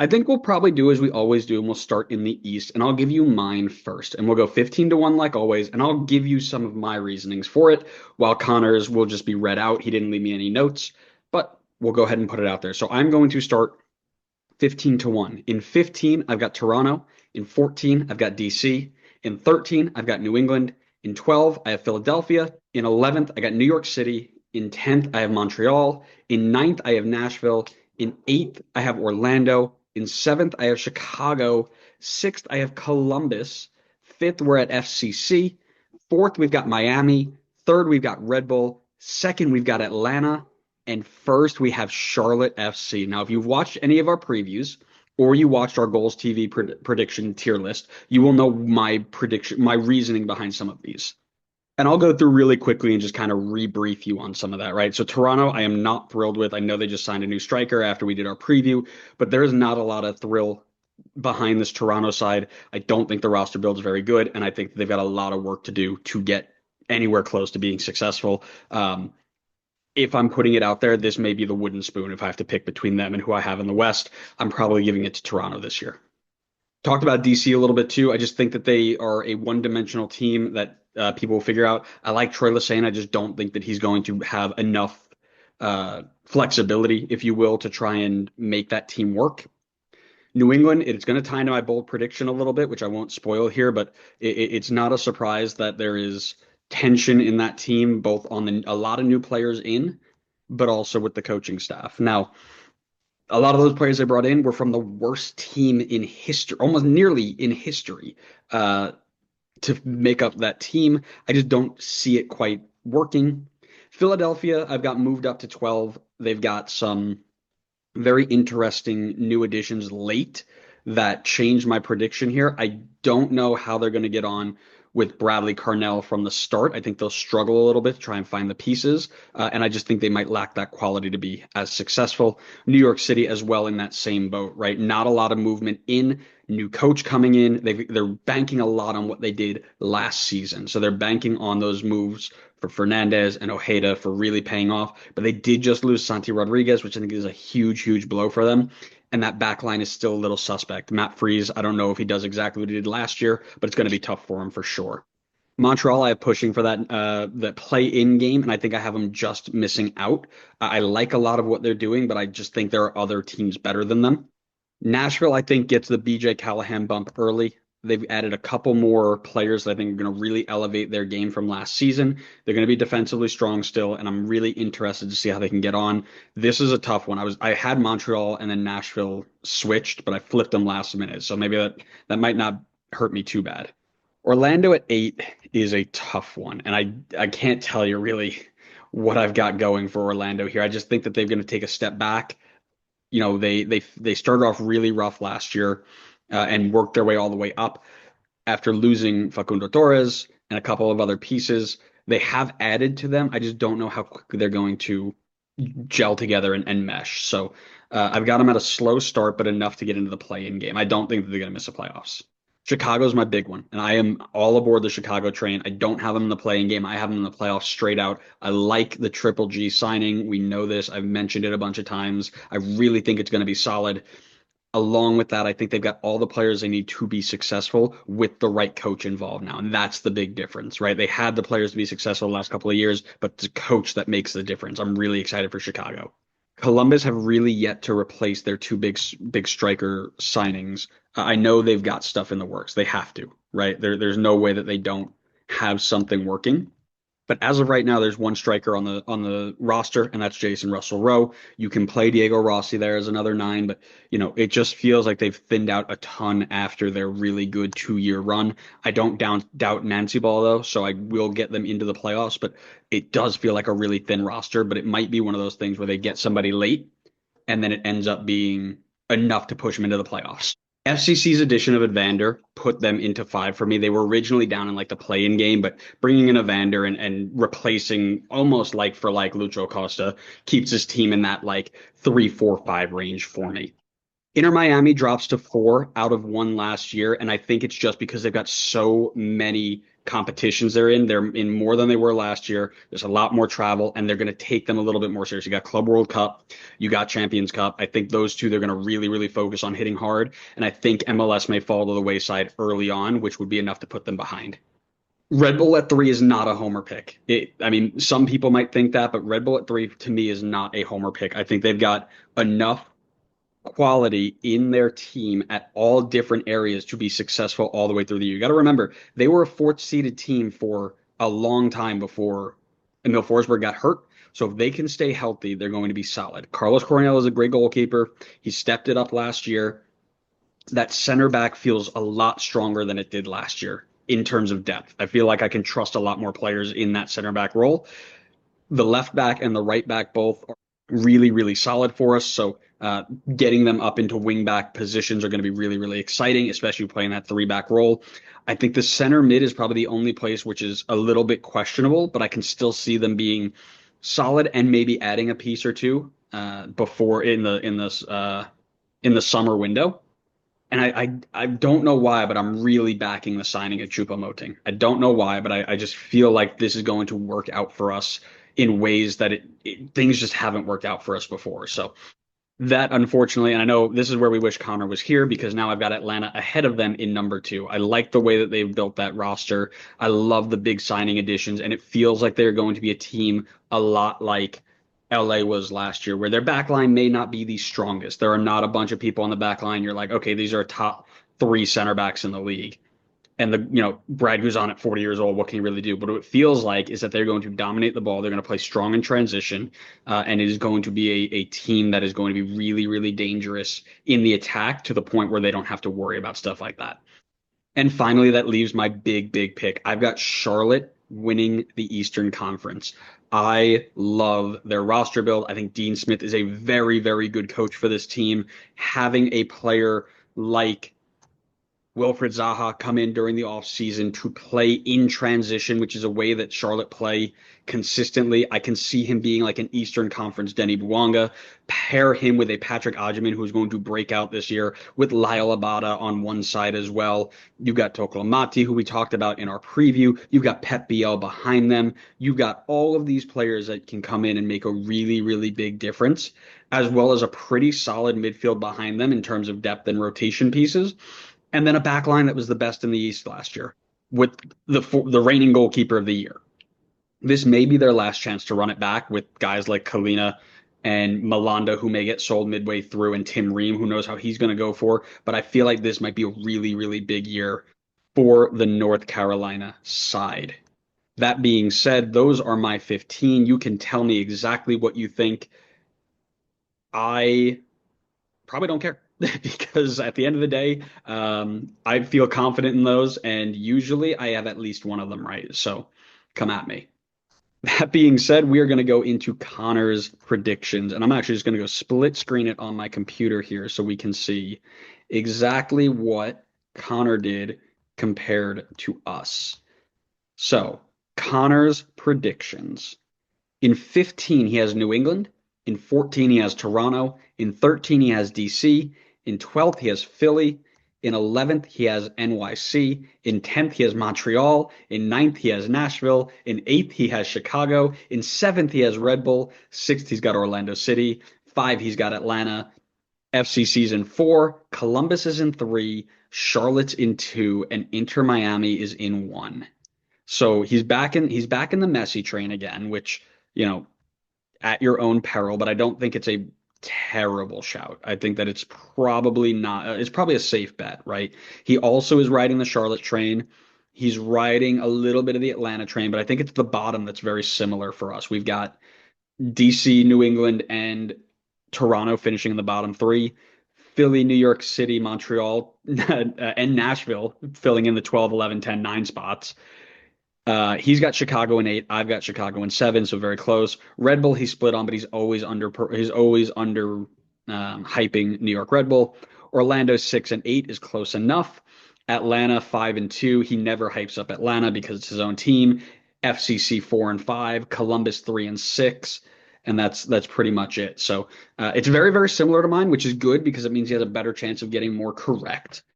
I think we'll probably do as we always do, and we'll start in the East, and I'll give you mine first, and we'll go 15 to 1 like always, and I'll give you some of my reasonings for it, while Connor's will just be read out. He didn't leave me any notes, but we'll go ahead and put it out there. So I'm going to start 15 to 1. In 15, I've got Toronto. In 14, I've got DC. In 13, I've got New England. In 12, I have Philadelphia. In 11th, I got New York City. In 10th, I have Montreal. In ninth, I have Nashville. In 8th, I have Orlando. In 7th, I have Chicago. 6th, I have Columbus. 5th, we're at FCC. 4th, we've got Miami. 3rd, we've got Red Bull. 2nd, we've got Atlanta. And first, we have Charlotte FC. Now, if you've watched any of our previews or you watched our Goals TV prediction tier list, you will know my prediction, my reasoning behind some of these. And I'll go through really quickly and just kind of rebrief you on some of that, right? So Toronto, I am not thrilled with. I know they just signed a new striker after we did our preview, but there is not a lot of thrill behind this Toronto side. I don't think the roster build is very good, and I think they've got a lot of work to do to get anywhere close to being successful. If I'm putting it out there, this may be the wooden spoon if I have to pick between them and who I have in the West. I'm probably giving it to Toronto this year. Talked about DC a little bit too. I just think that they are a one-dimensional team that people will figure out. I like Troy Lesesne. I just don't think that he's going to have enough flexibility, if you will, to try and make that team work. New England, it's going to tie into my bold prediction a little bit, which I won't spoil here, but it's not a surprise that there is tension in that team, both on a lot of new players in, but also with the coaching staff. Now, a lot of those players they brought in were from the worst team in history, almost nearly in history, to make up that team. I just don't see it quite working. Philadelphia, I've got moved up to 12. They've got some very interesting new additions late that changed my prediction here. I don't know how they're going to get on with Bradley Carnell from the start. I think they'll struggle a little bit to try and find the pieces, and I just think they might lack that quality to be as successful. New York City as well in that same boat, right? Not a lot of movement in, new coach coming in. They're banking a lot on what they did last season. So they're banking on those moves for Fernandez and Ojeda for really paying off. But they did just lose Santi Rodriguez, which I think is a huge, huge blow for them. And that back line is still a little suspect. Matt Freese, I don't know if he does exactly what he did last year, but it's going to be tough for him for sure. Montreal, I have pushing for that play-in game, and I think I have them just missing out. I like a lot of what they're doing, but I just think there are other teams better than them. Nashville, I think, gets the BJ Callahan bump early. They've added a couple more players that I think are going to really elevate their game from last season. They're going to be defensively strong still, and I'm really interested to see how they can get on. This is a tough one. I had Montreal and then Nashville switched, but I flipped them last minute, so maybe that might not hurt me too bad. Orlando at 8 is a tough one, and I can't tell you really what I've got going for Orlando here. I just think that they're going to take a step back. You know, they started off really rough last year and worked their way all the way up after losing Facundo Torres and a couple of other pieces. They have added to them. I just don't know how quickly they're going to gel together and mesh. So I've got them at a slow start, but enough to get into the play-in game. I don't think that they're going to miss the playoffs. Chicago's my big one, and I am all aboard the Chicago train. I don't have them in the play-in game. I have them in the playoffs straight out. I like the Triple G signing. We know this. I've mentioned it a bunch of times. I really think it's going to be solid. Along with that, I think they've got all the players they need to be successful with the right coach involved now. And that's the big difference, right? They had the players to be successful the last couple of years, but it's a coach that makes the difference. I'm really excited for Chicago. Columbus have really yet to replace their two big striker signings. I know they've got stuff in the works. They have to, right? There's no way that they don't have something working. But as of right now, there's one striker on the roster, and that's Jason Russell Rowe. You can play Diego Rossi there as another 9, but it just feels like they've thinned out a ton after their really good 2-year run. I don't doubt Nancy Ball though, so I will get them into the playoffs. But it does feel like a really thin roster. But it might be one of those things where they get somebody late, and then it ends up being enough to push them into the playoffs. FCC's addition of Evander put them into 5 for me. They were originally down in like the play-in game, but bringing in Evander and replacing almost like for like Lucho Costa keeps his team in that like 3, 4, 5 range for me. Inter Miami drops to 4 out of 1 last year, and I think it's just because they've got so many competitions they're in. They're in more than they were last year. There's a lot more travel, and they're going to take them a little bit more serious. You got Club World Cup, you got Champions Cup. I think those two they're going to really, really focus on hitting hard. And I think MLS may fall to the wayside early on, which would be enough to put them behind. Red Bull at three is not a homer pick. I mean, some people might think that, but Red Bull at three to me is not a homer pick. I think they've got enough quality in their team at all different areas to be successful all the way through the year. You got to remember, they were a fourth seeded team for a long time before Emil Forsberg got hurt. So if they can stay healthy, they're going to be solid. Carlos Coronel is a great goalkeeper. He stepped it up last year. That center back feels a lot stronger than it did last year in terms of depth. I feel like I can trust a lot more players in that center back role. The left back and the right back both are really, really solid for us. So getting them up into wing back positions are going to be really, really exciting, especially playing that three back role. I think the center mid is probably the only place which is a little bit questionable, but I can still see them being solid and maybe adding a piece or two before in the summer window. And I don't know why, but I'm really backing the signing of Choupo-Moting. I don't know why, but I just feel like this is going to work out for us in ways that things just haven't worked out for us before. So that, unfortunately, and I know this is where we wish Connor was here because now I've got Atlanta ahead of them in number two. I like the way that they've built that roster. I love the big signing additions, and it feels like they're going to be a team a lot like LA was last year, where their back line may not be the strongest. There are not a bunch of people on the back line. You're like, okay, these are top three center backs in the league. And Brad Guzan at 40 years old, what can he really do? But what it feels like is that they're going to dominate the ball. They're going to play strong in transition, and it is going to be a team that is going to be really, really dangerous in the attack to the point where they don't have to worry about stuff like that. And finally, that leaves my big, big pick. I've got Charlotte winning the Eastern Conference. I love their roster build. I think Dean Smith is a very, very good coach for this team. Having a player like Wilfred Zaha come in during the offseason to play in transition, which is a way that Charlotte play consistently. I can see him being like an Eastern Conference Denny Bouanga. Pair him with a Patrick Agyemang who's going to break out this year with Lyle Abada on one side as well. You've got Tokla Mati, who we talked about in our preview. You've got Pep Biel behind them. You've got all of these players that can come in and make a really, really big difference, as well as a pretty solid midfield behind them in terms of depth and rotation pieces. And then a back line that was the best in the East last year with the reigning goalkeeper of the year. This may be their last chance to run it back with guys like Kalina and Malanda, who may get sold midway through, and Tim Ream, who knows how he's going to go for. But I feel like this might be a really, really big year for the North Carolina side. That being said, those are my 15. You can tell me exactly what you think. I probably don't care. Because at the end of the day, I feel confident in those, and usually I have at least one of them right. So come at me. That being said, we are going to go into Connor's predictions, and I'm actually just going to go split screen it on my computer here so we can see exactly what Connor did compared to us. So Connor's predictions. In 15, he has New England. In 14, he has Toronto. In 13, he has DC. In 12th, he has Philly. In 11th, he has NYC. In 10th, he has Montreal. In 9th, he has Nashville. In 8th, he has Chicago. In 7th, he has Red Bull. 6th, he's got Orlando City. 5, he's got Atlanta. FCC's in 4. Columbus is in 3. Charlotte's in 2. And Inter Miami is in 1. So he's back in the Messi train again, which, at your own peril, but I don't think it's a terrible shout. I think that it's probably not, it's probably a safe bet, right? He also is riding the Charlotte train. He's riding a little bit of the Atlanta train, but I think it's the bottom that's very similar for us. We've got DC, New England, and Toronto finishing in the bottom 3. Philly, New York City, Montreal, and Nashville filling in the 12, 11, 10, 9 spots. He's got Chicago in 8. I've got Chicago in 7, so very close. Red Bull he's split on, but he's always under hyping New York Red Bull. Orlando 6 and 8 is close enough. Atlanta 5 and 2. He never hypes up Atlanta because it's his own team. FCC 4 and 5. Columbus 3 and 6. And that's pretty much it. So it's very, very similar to mine, which is good because it means he has a better chance of getting more correct.